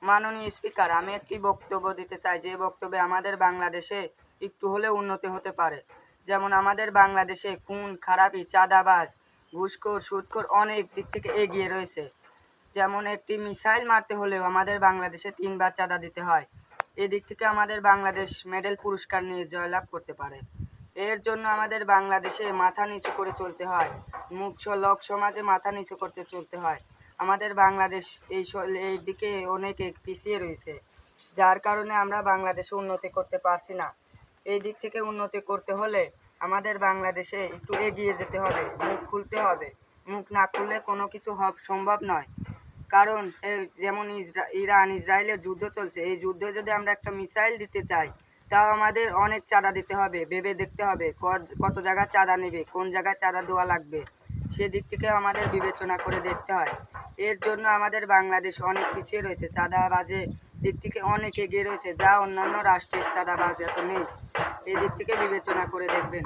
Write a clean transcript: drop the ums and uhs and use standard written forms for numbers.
মাননীয় স্পিকার, আমি একটি বক্তব্য দিতে চাই, যে বক্তব্যে আমাদের বাংলাদেশে একটু হলেও উন্নতি হতে পারে। যেমন আমাদের বাংলাদেশে খুন খারাপি, চাঁদাবাজ, ঘুষখোর, সুদখোর অনেক দিক থেকে এগিয়ে রয়েছে। যেমন একটি মিসাইল মারতে হলেও আমাদের বাংলাদেশে 3 বার চাঁদা দিতে হয়। এদিক থেকে আমাদের বাংলাদেশ মেডেল পুরস্কার নিয়ে জয়লাভ করতে পারে। এর জন্য আমাদের বাংলাদেশে মাথা নিচু করে চলতে হয়, লোক সমাজে মাথা নিচু করতে চলতে হয়। আমাদের বাংলাদেশ এই দিকে অনেক পিছিয়ে রয়েছে, যার কারণে আমরা বাংলাদেশে উন্নতি করতে পারছি না। এই দিক থেকে উন্নতি করতে হলে আমাদের বাংলাদেশে একটু এগিয়ে যেতে হবে, মুখ খুলতে হবে। মুখ না খুললে কোনো কিছু সম্ভব নয়। কারণ যেমন ইরান ইসরায়েলের যুদ্ধ চলছে, এই যুদ্ধে যদি আমরা একটা মিসাইল দিতে চাই, তাও আমাদের অনেক চাঁদা দিতে হবে, ভেবে দেখতে হবে কত জায়গায় চাঁদা নেবে, কোন জায়গায় চাঁদা দেওয়া লাগবে, সেদিক থেকে আমাদের বিবেচনা করে দেখতে হয়। এর জন্য আমাদের বাংলাদেশ অনেক পিছিয়ে রয়েছে, চাঁদাবাজের দিক থেকে অনেক এগিয়ে রয়েছে, যা অন্যান্য রাষ্ট্রের চাঁদাবাজ এত নেই। এই দিক থেকে বিবেচনা করে দেখবেন।